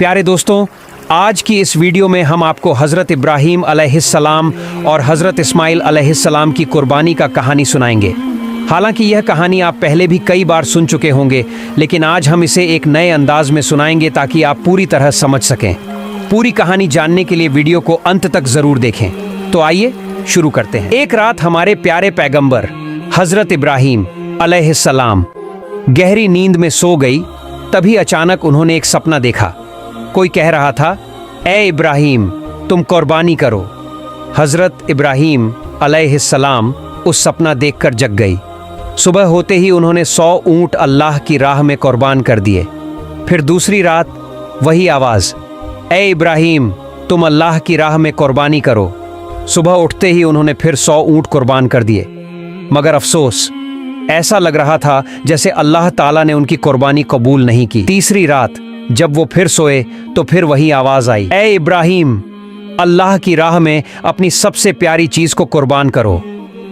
प्यारे दोस्तों, आज की इस वीडियो में हम आपको हज़रत इब्राहीम अलैहिस्सलाम और हज़रत इस्माइल अलैहिस्सलाम की कुर्बानी का कहानी सुनाएंगे। हालांकि यह कहानी आप पहले भी कई बार सुन चुके होंगे, लेकिन आज हम इसे एक नए अंदाज में सुनाएंगे ताकि आप पूरी तरह समझ सकें। पूरी कहानी जानने के लिए वीडियो को अंत तक ज़रूर देखें। तो आइए शुरू करते हैं। एक रात हमारे प्यारे पैगंबर हज़रत इब्राहीम अलैहिस्सलाम गहरी नींद में सो गई। तभी अचानक उन्होंने एक सपना देखा। कोई कह रहा था, ए इब्राहीम, तुम कुर्बानी करो। हज़रत इब्राहीम अलैहिस्सलाम उस सपना देखकर जग गई। सुबह होते ही उन्होंने 100 ऊँट अल्लाह की राह में कुर्बान कर दिए। फिर दूसरी रात वही आवाज़, ए इब्राहीम, तुम अल्लाह की राह में कुर्बानी करो। सुबह उठते ही उन्होंने फिर 100 ऊँट कुर्बान कर दिए। मगर अफसोस, ऐसा लग रहा था जैसे अल्लाह ताला ने उनकी कुर्बानी कबूल नहीं की। तीसरी रात जब वो फिर सोए तो फिर वही आवाज़ आई, ए इब्राहीम, अल्लाह की राह में अपनी सबसे प्यारी चीज़ को कुर्बान करो।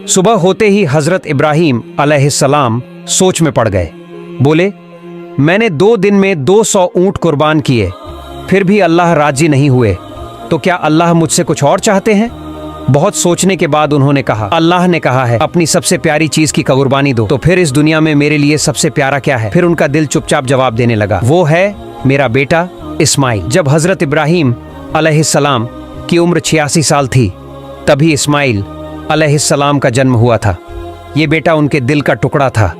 सुबह होते ही हज़रत इब्राहीम अलैहिस्सलाम सोच में पड़ गए। बोले, मैंने 2 दिन में 200 ऊँट कुर्बान किए, फिर भी अल्लाह राजी नहीं हुए, तो क्या अल्लाह मुझसे कुछ और चाहते हैं? बहुत सोचने के बाद उन्होंने कहा, अल्लाह ने कहा है अपनी सबसे प्यारी चीज़ की कुर्बानी दो, तो फिर इस दुनिया में मेरे लिए सबसे प्यारा क्या है? फिर उनका दिल चुपचाप जवाब देने लगा, वो है मेरा बेटा इस्माइल। जब हज़रत इब्राहीम अलैहिस्सलाम की उम्र 86 साल थी, तभी इस्माइल अलैहिस्सलाम का जन्म हुआ था। ये बेटा उनके दिल का टुकड़ा था,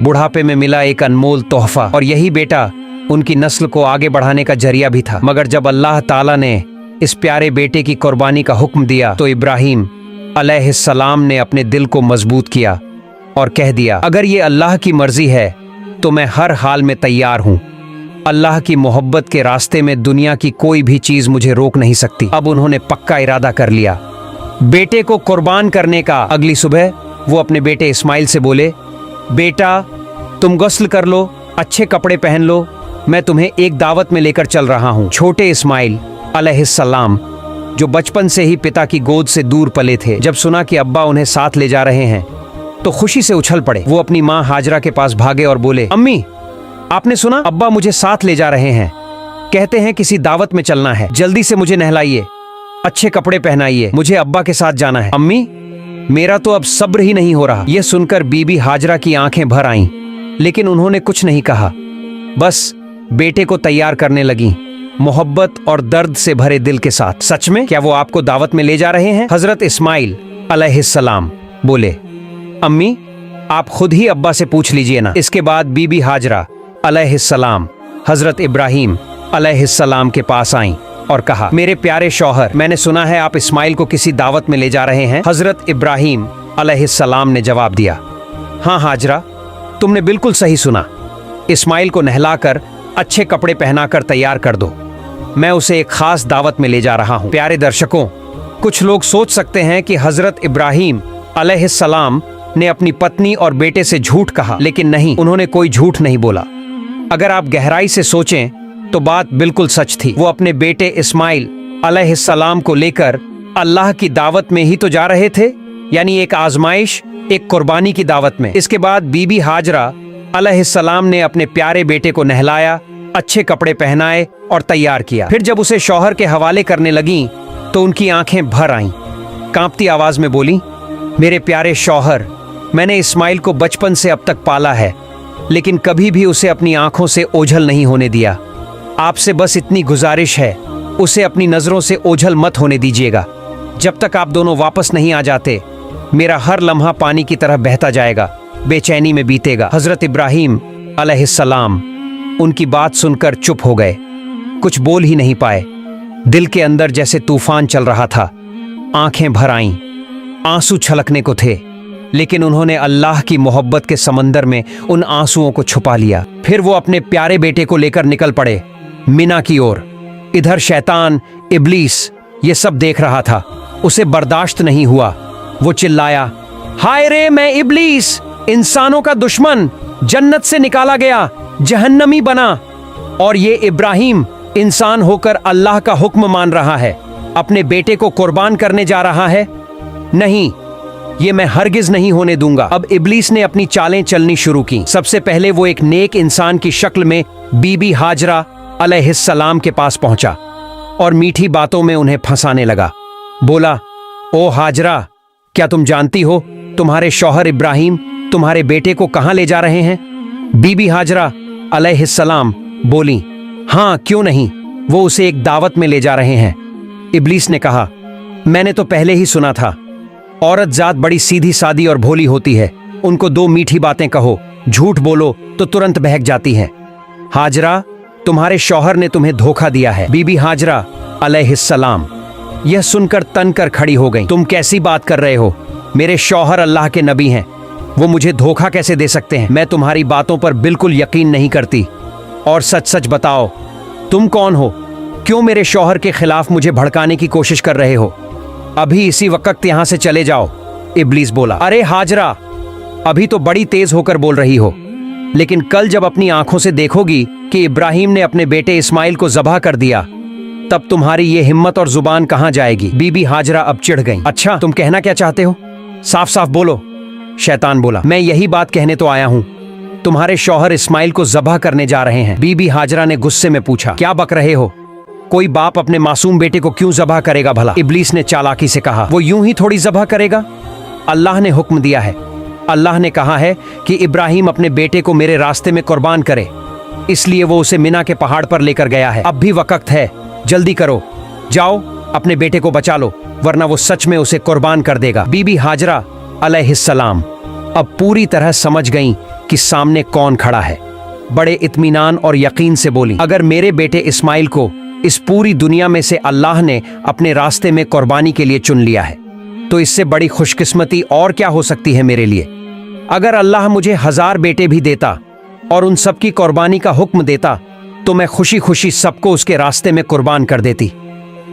बुढ़ापे में मिला एक अनमोल तोहफा, और यही बेटा उनकी नस्ल को आगे बढ़ाने का जरिया भी था। मगर जब अल्लाह ताला ने इस प्यारे बेटे की कुर्बानी का हुक्म दिया तो इब्राहीम अलैहिस्सलाम ने अपने दिल को मजबूत किया और कह दिया, अगर ये अल्लाह की मर्जी है तो मैं हर हाल में तैयार हूँ। अल्लाह की मोहब्बत के रास्ते में दुनिया की कोई भी चीज़ मुझे रोक नहीं सकती। अब उन्होंने पक्का इरादा कर लिया बेटे को कुर्बान करने का। अगली सुबह वो अपने बेटे इस्माइल से बोले, बेटा, तुम गुस्ल कर लो, अच्छे कपड़े पहन लो, मैं तुम्हें एक दावत में लेकर चल रहा हूँ। छोटे इस्माइल अलैहिस्सलाम, जो बचपन से ही पिता की गोद से दूर पले थे, जब सुना कि अब्बा उन्हें साथ ले जा रहे हैं तो खुशी से उछल पड़े। वो अपनी माँ हाजरा के पास भागे और बोले, अम्मी, आपने सुना? अब्बा मुझे साथ ले जा रहे हैं, कहते हैं किसी दावत में चलना है, जल्दी से मुझे नहलाइए, अच्छे कपड़े पहनाइए, मुझे अब्बा के साथ जाना है। अम्मी, मेरा तो अब सब्र ही नहीं हो रहा। यह सुनकर बीबी हाजरा की आंखें भर आईं, लेकिन उन्होंने कुछ नहीं कहा, बस बेटे को तैयार करने लगी, मोहब्बत और दर्द से भरे दिल के साथ। सच में क्या वो आपको दावत में ले जा रहे हैं? हज़रत इस्माइल अलैहिस्सलाम बोले, अम्मी, आप खुद ही अब्बा से पूछ लीजिए ना। इसके बाद बीबी हाजरा अलैहिस्सलाम हज़रत इब्राहीम अलैहिस्सलाम के पास आईं और कहा, मेरे प्यारे शौहर, मैंने सुना है आप इस्माइल को किसी दावत में ले जा रहे हैं। हज़रत इब्राहीम अलैहिस्सलाम ने जवाब दिया, हाँ हाजरा, तुमने बिल्कुल सही सुना। इस्माइल को नहलाकर अच्छे कपड़े पहनाकर तैयार कर दो, मैं उसे एक खास दावत में ले जा रहा हूँ। प्यारे दर्शकों, कुछ लोग सोच सकते हैं कि हज़रत इब्राहीम अलैहिस्सलाम ने अपनी पत्नी और बेटे से झूठ कहा, लेकिन नहीं, उन्होंने कोई झूठ नहीं बोला। अगर आप गहराई से सोचें तो बात बिल्कुल सच थी। वो अपने बेटे इस्माइल अलैहिस्सलाम को लेकर अल्लाह की दावत में ही तो जा रहे थे, यानी एक आजमाइश, एक कुर्बानी की दावत में। इसके बाद बीबी हाजरा अलैहिस्सलाम ने अपने प्यारे बेटे को नहलाया, अच्छे कपड़े पहनाए और तैयार किया। फिर जब उसे शौहर के हवाले करने लगीं तो उनकी आंखें भर आईं। कांपती आवाज में बोली, मेरे प्यारे शौहर, मैंने इस्माइल को बचपन से अब तक पाला है, लेकिन कभी भी उसे अपनी आंखों से ओझल नहीं होने दिया। आपसे बस इतनी गुजारिश है, उसे अपनी नजरों से ओझल मत होने दीजिएगा। जब तक आप दोनों वापस नहीं आ जाते, मेरा हर लम्हा पानी की तरह बहता जाएगा, बेचैनी में बीतेगा। हज़रत इब्राहीम अलैहिस्सलाम उनकी बात सुनकर चुप हो गए, कुछ बोल ही नहीं पाए। दिल के अंदर जैसे तूफान चल रहा था, आंखें भर आईं, आंसू छलकने को थे, लेकिन उन्होंने अल्लाह की मोहब्बत के समंदर में उन आंसुओं को छुपा लिया। फिर वो अपने प्यारे बेटे को लेकर निकल पड़े मिना की ओर। इधर शैतान इब्लीस ये सब देख रहा था, उसे बर्दाश्त नहीं हुआ। वो चिल्लाया, हाय रे, मैं इब्लीस, इंसानों का दुश्मन, जन्नत से निकाला गया, जहन्नमी बना, और ये इब्राहीम इंसान होकर अल्लाह का हुक्म मान रहा है, अपने बेटे को कुर्बान करने जा रहा है। नहीं, ये मैं हरगिज नहीं होने दूंगा। अब इब्लीस ने अपनी चालें चलनी शुरू की। सबसे पहले वो एक नेक इंसान की शक्ल में बीबी हाजरा अलैहिस्सलाम के पास पहुंचा और मीठी बातों में उन्हें फंसाने लगा। बोला, ओ हाजरा, क्या तुम जानती हो तुम्हारे शौहर इब्राहिम तुम्हारे बेटे को कहां ले जा रहे हैं? बीबी हाजरा अलैहिस्सलाम बोली, हाँ क्यों नहीं, वो उसे एक दावत में ले जा रहे हैं। इब्लीस ने कहा, मैंने तो पहले ही सुना था, औरत जात बड़ी सीधी सादी और भोली होती है, उनको दो मीठी बातें कहो, झूठ बोलो तो तुरंत बहक जाती हैं। हाजरा, तुम्हारे शौहर ने तुम्हें धोखा दिया है। बीबी हाजरा अलैहिस्सलाम यह सुनकर तन कर खड़ी हो गई। तुम कैसी बात कर रहे हो? मेरे शौहर अल्लाह के नबी हैं, वो मुझे धोखा कैसे दे सकते हैं? मैं तुम्हारी बातों पर बिल्कुल यकीन नहीं करती। और सच सच बताओ, तुम कौन हो? क्यों मेरे शौहर के खिलाफ मुझे भड़काने की कोशिश कर रहे हो? अभी इसी वक्त यहां से चले जाओ। इब्लीस बोला, अरे हाजरा, अभी तो बड़ी तेज होकर बोल रही हो, लेकिन कल जब अपनी आंखों से देखोगी कि इब्राहिम ने अपने बेटे इस्माइल को ज़बह कर दिया, तब तुम्हारी ये हिम्मत और जुबान कहां जाएगी? बीबी हाजरा अब चिढ़ गई। अच्छा, तुम कहना क्या चाहते हो? साफ साफ बोलो। शैतान बोला, मैं यही बात कहने तो आया हूं, तुम्हारे शौहर इस्माइल को ज़बह करने जा रहे हैं। बीबी हाजरा ने गुस्से में पूछा, क्या बक रहे हो? कोई बाप अपने मासूम बेटे को क्यों ज़बह करेगा भला? इब्लीस ने चालाकी से कहा, वो यूं ही थोड़ी ज़बह करेगा, अल्लाह ने हुक्म दिया है। अल्लाह ने कहा है कि इब्राहिम अपने बेटे को मेरे रास्ते में कुर्बान करे, इसलिए वो उसे मिना के पहाड़ पर लेकर गया है। अब भी वक्त है, जल्दी करो, जाओ अपने बेटे को बचा लो, वरना वो सच में उसे कुर्बान कर देगा। बीबी हाजरा अलैहिस्सलाम अब पूरी तरह समझ गईं कि सामने कौन खड़ा है। बड़े इत्मीनान और यकीन से बोली, अगर मेरे बेटे इस्माइल को इस पूरी दुनिया में से अल्लाह ने अपने रास्ते में कुर्बानी के लिए चुन लिया है, तो इससे बड़ी खुशकिस्मती और क्या हो सकती है मेरे लिए। अगर अल्लाह मुझे 1000 बेटे भी देता और उन सब की कुर्बानी का हुक्म देता, तो मैं खुशी खुशी सबको उसके रास्ते में कुर्बान कर देती।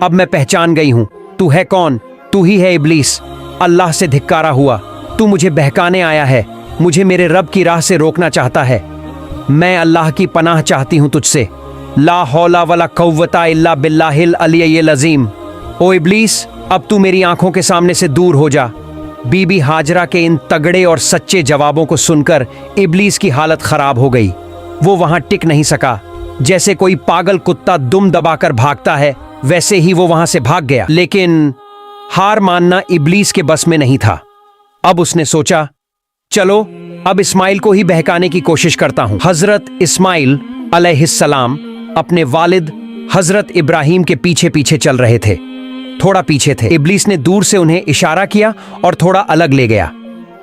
अब मैं पहचान गई हूं, तू है कौन? तू ही है इब्लीस, अल्लाह से धिक्कारा हुआ। तू मुझे बहकाने आया है, मुझे मेरे रब की राह से रोकना चाहता है। मैं अल्लाह की पनाह चाहती हूं तुझसे। ला हौला वला कव्वता इल्ला बिल्लाहिल अलिय्यिल अज़ीम। ओ इब्लीस, अब तू मेरी आंखों के सामने से दूर हो जा। बीबी हाजरा के इन तगड़े और सच्चे जवाबों को सुनकर इब्लीस की हालत खराब हो गई। वो वहां टिक नहीं सका। जैसे कोई पागल कुत्ता दुम दबाकर भागता है, वैसे ही वो वहां से भाग गया। लेकिन हार मानना इब्लीस के बस में नहीं था। अब उसने सोचा, चलो अब इस्माइल को ही बहकाने की कोशिश करता हूं। हजरत इस्माइल अलैहिस्सलाम अपने वालिद हजरत इब्राहिम के पीछे पीछे चल रहे थे। थोड़ा पीछे थे। इब्लीस ने दूर से उन्हें इशारा किया और थोड़ा अलग ले गया।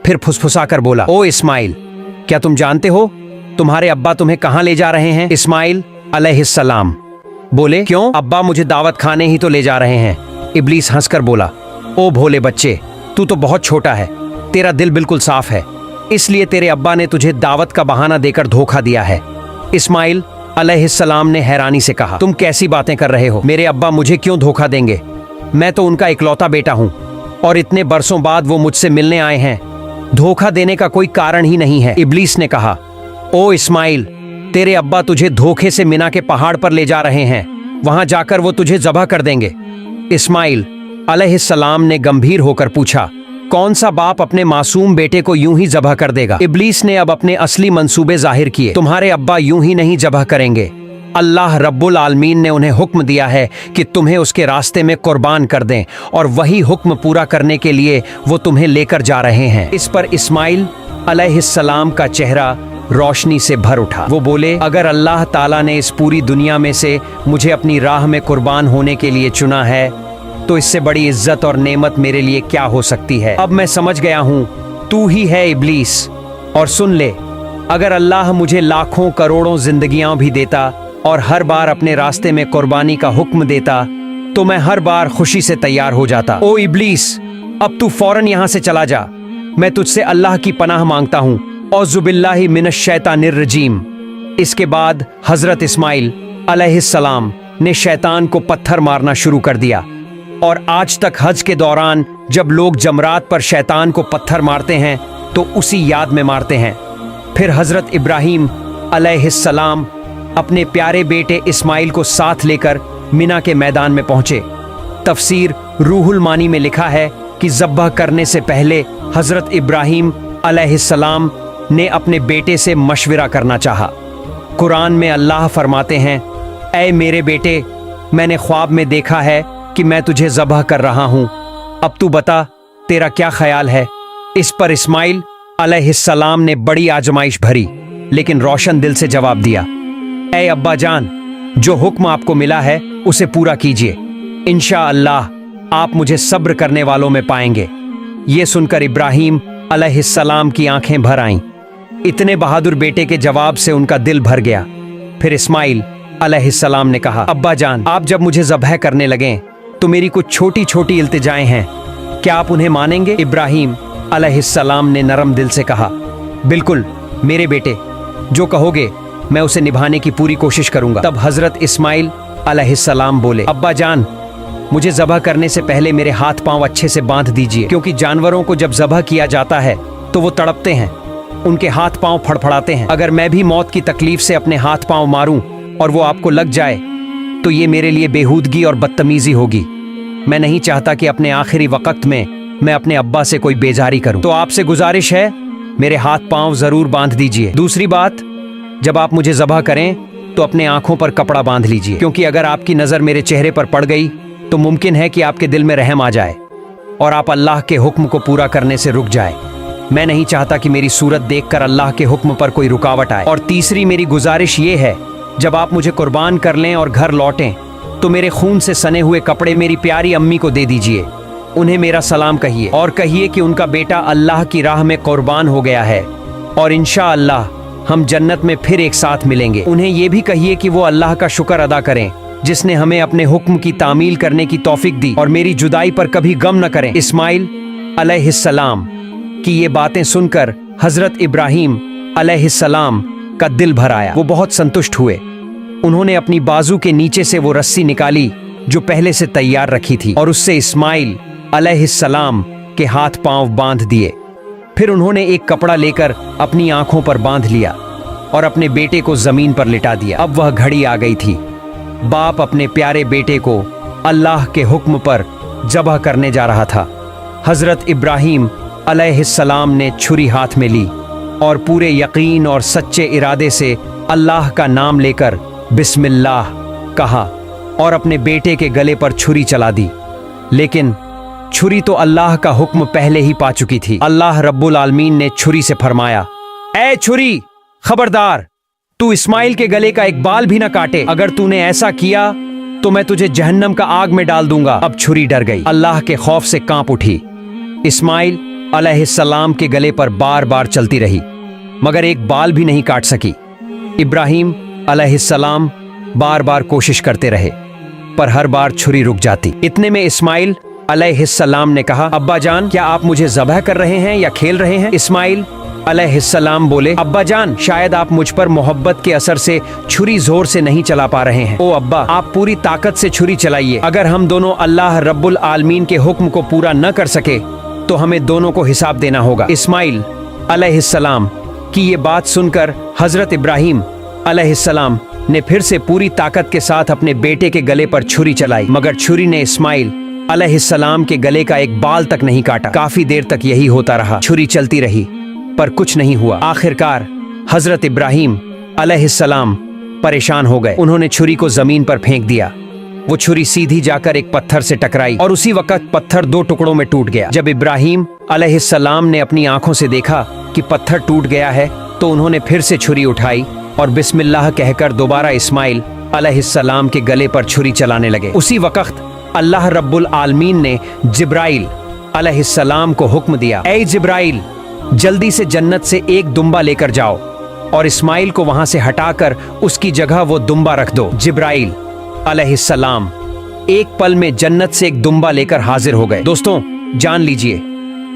फिर फुसफुसाकर बोला, ओ इस्माइल, क्या तुम जानते हो तुम्हारे अब्बा तुम्हें कहां ले जा रहे हैं? इस्माइल अलैहिस्सलाम बोले, क्यों? अब्बा मुझे दावत खाने ही तो ले जा रहे हैं। इब्लीस हंसकर बोला, ओ भोले बच्चे, तू तो बहुत छोटा है, तेरा दिल बिल्कुल साफ है, इसलिए तेरे अब्बा ने तुझे दावत का बहाना देकर धोखा दिया है। इस्माइल अलैहिस्सलाम ने हैरानी से कहा, तुम कैसी बातें कर रहे हो? मेरे अब्बा मुझे क्यों धोखा देंगे? मैं तो उनका इकलौता बेटा हूं और इतने बरसों बाद वो मुझसे मिलने आए हैं। धोखा देने का कोई कारण ही नहीं है। इब्लीस ने कहा, ओ इस्माइल, तेरे अब्बा तुझे धोखे से मिना के पहाड़ पर ले जा रहे हैं, वहां जाकर वो तुझे ज़बह कर देंगे। इस्माइल अलैहिस्सलाम ने गंभीर होकर पूछा, कौन सा बाप अपने मासूम बेटे को यूं ही ज़बह कर देगा? इब्लीस ने अब अपने असली मंसूबे जाहिर किए। तुम्हारे अब्बा यूं ही नहीं ज़बह करेंगे। अल्लाह रब्बुल आलमीन ने उन्हें हुक्म दिया है कि तुम्हें उसके रास्ते में कुर्बान कर दें, और वही हुक्म पूरा करने के लिए वो तुम्हें लेकर जा रहे हैं। इस पर इस्माइल अलैहिस्सलाम का चेहरा रोशनी से भर उठा। वो बोले, अगर अल्लाह ताला ने इस पूरी दुनिया में से मुझे अपनी राह में कुर्बान होने के लिए चुना है, तो इससे बड़ी इज्जत और नेमत मेरे लिए क्या हो सकती है। अब मैं समझ गया हूँ, तू ही है इब्लीस। और सुन ले, अगर अल्लाह मुझे लाखों करोड़ों जिंदगियां भी देता और हर बार अपने रास्ते में कुर्बानी का हुक्म देता, तो मैं हर बार खुशी से तैयार हो जाता। ओ इब्लीस, अब तू फौरन यहाँ से चला जा। मैं तुझसे अल्लाह की पनाह मांगता हूँ। औज़ुबिल्लाहि मिनश शैतानिर रजीम। इसके बाद हजरत इस्माइल अलैहिस्सलाम ने शैतान को पत्थर मारना शुरू कर दिया, और आज तक हज के दौरान जब लोग जमरात पर शैतान को पत्थर मारते हैं तो उसी याद में मारते हैं। फिर हजरत इब्राहिम अलैहिस्सलाम अपने प्यारे बेटे इस्माइल को साथ लेकर मिना के मैदान में पहुंचे। तफसीर रूहुल मानी में लिखा है कि ज़ब्ह करने से पहले हजरत इब्राहिम अलैहिस्सलाम ने अपने बेटे से मशविरा करना चाहा। कुरान में अल्लाह फरमाते हैं, ऐ मेरे बेटे, मैंने ख्वाब में देखा है कि मैं तुझे ज़बह कर रहा हूँ। अब तू बता, तेरा क्या ख्याल है? इस पर इस्माइल अलैहिस्सलाम ने बड़ी आजमाइश भरी लेकिन रोशन दिल से जवाब दिया, ऐ अब्बा जान, जो हुक्म आपको मिला है उसे पूरा कीजिए। इंशाअल्लाह आप मुझे सब्र करने वालों में पाएंगे। ये सुनकर इब्राहीम अलैहिस्सलाम की आंखें भर आईं। इतने बहादुर बेटे के जवाब से उनका दिल भर गया। फिर इस्माइल अलैहिस्सलाम ने कहा, अब्बा जान, आप जब मुझे ज़बह करने लगें तो मेरी कुछ छोटी छोटी इल्तिजाएं हैं, क्या आप उन्हें मानेंगे? इब्राहीम अलैहिस्सलाम ने नरम दिल से कहा, बिल्कुल मेरे बेटे, जो कहोगे मैं उसे निभाने की पूरी कोशिश करूंगा। तब हजरत इस्माइल अलैहिस्सलाम बोले, अब्बा जान, मुझे ज़बह करने से पहले मेरे हाथ पांव अच्छे से बांध दीजिए, क्योंकि जानवरों को जब ज़बह किया जाता है तो वो तड़पते हैं, उनके हाथ पांव फड़फड़ाते हैं। अगर मैं भी मौत की तकलीफ से अपने हाथ पांव मारूं और वो आपको लग जाए तो ये मेरे लिए बेहूदगी और बदतमीजी होगी। मैं नहीं चाहता कि अपने आखिरी वक्त में मैं अपने अब्बा से कोई बेजारी करूं। तो आपसे गुजारिश है, मेरे हाथ पांव जरूर बांध दीजिए। दूसरी बात, जब आप मुझे ज़बह करें तो अपने आंखों पर कपड़ा बांध लीजिए, क्योंकि अगर आपकी नज़र मेरे चेहरे पर पड़ गई तो मुमकिन है कि आपके दिल में रहम आ जाए और आप अल्लाह के हुक्म को पूरा करने से रुक जाए। मैं नहीं चाहता कि मेरी सूरत देखकर अल्लाह के हुक्म पर कोई रुकावट आए। और तीसरी मेरी गुजारिश ये है, जब आप मुझे कुर्बान कर लें और घर लौटें तो मेरे खून से सने हुए कपड़े मेरी प्यारी अम्मी को दे दीजिए। उन्हें मेरा सलाम कहिए और कहिए कि उनका बेटा अल्लाह की राह में कुर्बान हो गया है और इंशाअल्लाह हम जन्नत में फिर एक साथ मिलेंगे। उन्हें ये भी कहिए कि वो अल्लाह का शुक्र अदा करें जिसने हमें अपने हुक्म की तामील करने की तौफीक दी और मेरी जुदाई पर कभी गम न करें। इस्माइल अलैहिस्सलाम की ये बातें सुनकर हजरत इब्राहीम अलैहिस्सलाम का दिल भर आया। वो बहुत संतुष्ट हुए। उन्होंने अपनी बाजू के नीचे से वो रस्सी निकाली जो पहले से तैयार रखी थी और उससे इस्माइल अलैहिस्सलाम के हाथ पांव बांध दिए। फिर उन्होंने एक कपड़ा लेकर अपनी आंखों पर बांध लिया और अपने बेटे को जमीन पर लिटा दिया। अब वह घड़ी आ गई थी। बाप अपने प्यारे बेटे को अल्लाह के हुक्म पर ज़बह करने जा रहा था। हजरत इब्राहीम अलैहिस्सलाम ने छुरी हाथ में ली और पूरे यकीन और सच्चे इरादे से अल्लाह का नाम लेकर बिस्मिल्लाह कहा और अपने बेटे के गले पर छुरी चला दी। लेकिन छुरी तो अल्लाह का हुक्म पहले ही पा चुकी थी। अल्लाह रब्बुल आलमीन ने छुरी से फरमाया, ऐ छुरी, खबरदार, तू इस्माइल के गले का एक बाल भी न काटे। अगर तूने ऐसा किया तो मैं तुझे जहन्नम का आग में डाल दूंगा। अब छुरी डर गई, अल्लाह के खौफ से कांप उठी। इस्माइल अलैहिस्सलाम के गले पर बार बार चलती रही मगर एक बाल भी नहीं काट सकी। इब्राहीम अलैहिस्सलाम बार बार कोशिश करते रहे पर हर बार छुरी रुक जाती। इतने में इस्माइल अलैहिस्सलाम ने कहा, अब्बा जान, क्या आप मुझे ज़बह कर रहे हैं या खेल रहे हैं? इस्माइल अलैहिस्सलाम बोले, अब्बा जान, शायद आप मुझ पर मोहब्बत के असर से छुरी जोर से नहीं चला पा रहे हैं। ओ अब्बा, आप पूरी ताकत से छुरी चलाइए। अगर हम दोनों अल्लाह रब्बुल आलमीन के हुक्म को पूरा न कर सके तो हमें दोनों को हिसाब देना होगा। इस्माइल अलैहिस्सलाम की ये बात सुनकर हजरत इब्राहीम अलैहिस्सलाम ने फिर से पूरी ताकत के साथ अपने बेटे के गले पर छुरी चलाई मगर छुरी ने इस्माइल अलैहिस्सलाम के गले का एक बाल तक नहीं काटा। काफी देर तक यही होता रहा। छुरी चलती रही पर कुछ नहीं हुआ। आखिरकार हजरत इब्राहीम अलैहिस्सलाम परेशान हो गए। उन्होंने छुरी को जमीन पर फेंक दिया। वो छुरी सीधी जाकर एक पत्थर से टकराई और उसी वक्त पत्थर दो टुकड़ों में टूट गया। जब इब्राहीम अलैहिस्सलाम ने अपनी आंखों से देखा कि पत्थर टूट गया है तो उन्होंने फिर से छुरी उठाई और बिस्मिल्लाह कहकर दोबारा इस्माइल अलैहिस्सलाम के गले पर छुरी चलाने लगे। उसी वक्त अल्लाह रब्बुल आलमीन ने जिब्राइल अलैहिस्सलाम को हुक्म दिया, ऐ जिब्राइल, जल्दी से जन्नत से एक दुम्बा लेकर जाओ और इस्माइल को वहां से हटाकर उसकी जगह वो दुम्बा रख दो। जिब्राइल अलैहिस्सलाम एक पल में जन्नत से एक दुम्बा लेकर हाजिर हो गए। दोस्तों, जान लीजिए,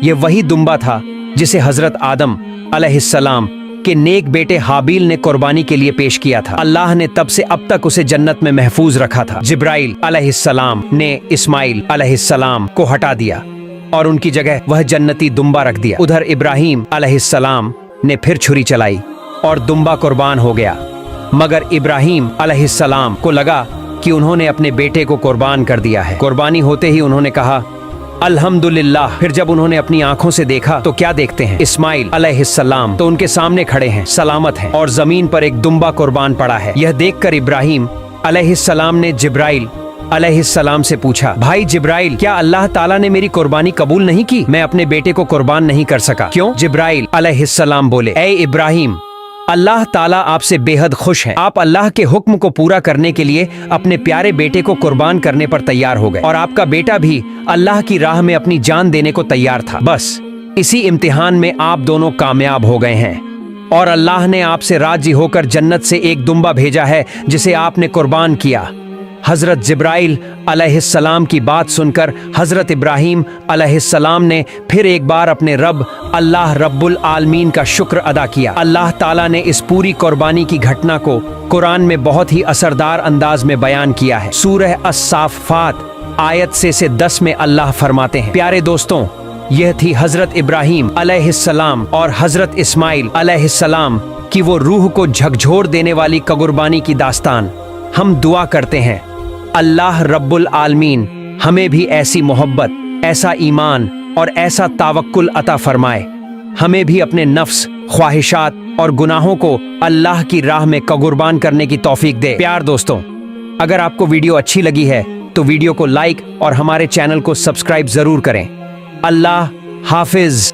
ये वही दुम्बा था जिसे हजरत आदम अलैहिस्सलाम के नेक बेटे हाबील ने कुर्बानी के लिए पेश किया था। अल्लाह ने तब से अब तक उसे जन्नत में महफूज रखा था। जिब्राइल अलैहिस्सलाम ने इस्माइल अलैहिस्सलाम को हटा दिया और उनकी जगह वह जन्नती दुम्बा रख दिया। उधर इब्राहीम अलैहिस्सलाम ने फिर छुरी चलाई और दुम्बा कुर्बान हो गया मगर इब्राहीम अलैहिस्सलाम को लगा कि उन्होंने अपने बेटे को कुर्बान कर दिया है। कुर्बानी होते ही उन्होंने कहा, अल्हम्दुलिल्लाह। फिर जब उन्होंने अपनी आंखों से देखा तो क्या देखते हैं, इस्माइल अलैहिस्सलाम तो उनके सामने खड़े हैं, सलामत हैं और जमीन पर एक दुम्बा कुर्बान पड़ा है। यह देखकर इब्राहीम अलैहिस्सलाम ने जिब्राइल अलैहिस्सलाम से पूछा, भाई जिब्राइल, क्या अल्लाह ताला ने मेरी कुर्बानी कबूल नहीं की? मैं अपने बेटे को कुर्बान नहीं कर सका। क्यों? जिब्राइल अलैहिस्सलाम बोले, ए इब्राहिम, अल्लाह ताला आपसे बेहद खुश है। आप अल्लाह के हुक्म को पूरा करने के लिए अपने प्यारे बेटे को कुर्बान करने पर तैयार हो गए और आपका बेटा भी अल्लाह की राह में अपनी जान देने को तैयार था। बस इसी इम्तिहान में आप दोनों कामयाब हो गए हैं और अल्लाह ने आपसे राजी होकर जन्नत से एक दुम्बा भेजा है जिसे आपने कुर्बान किया। हजरत जिब्राइल अलैहिस्सलाम की बात सुनकर हजरत इब्राहिम अलैहिस्सलाम ने फिर एक बार अपने रब अल्लाह रब्बुल आलमीन का शुक्र अदा किया। अल्लाह ताला ने इस पूरी कुर्बानी की घटना को कुरान में बहुत ही असरदार अंदाज में बयान किया है। सूरह अस-साफ़ात आयत से 10 में अल्लाह फरमाते हैं, प्यारे दोस्तों, यह थी हजरत इब्राहिम अलैहिस्सलाम और हजरत इस्माइल अलैहिस्सलाम की वो रूह को झकझोर देने वाली कुर्बानी की दास्तान। हम दुआ करते हैं अल्लाह रब्बुल आलमीन हमें भी ऐसी मोहब्बत, ऐसा ईमान और ऐसा तावक्कुल अता फरमाए। हमें भी अपने नफ्स, ख्वाहिशात और गुनाहों को अल्लाह की राह में कुर्बान करने की तौफीक दे। प्यार दोस्तों, अगर आपको वीडियो अच्छी लगी है तो वीडियो को लाइक और हमारे चैनल को सब्सक्राइब जरूर करें। अल्लाह हाफिज।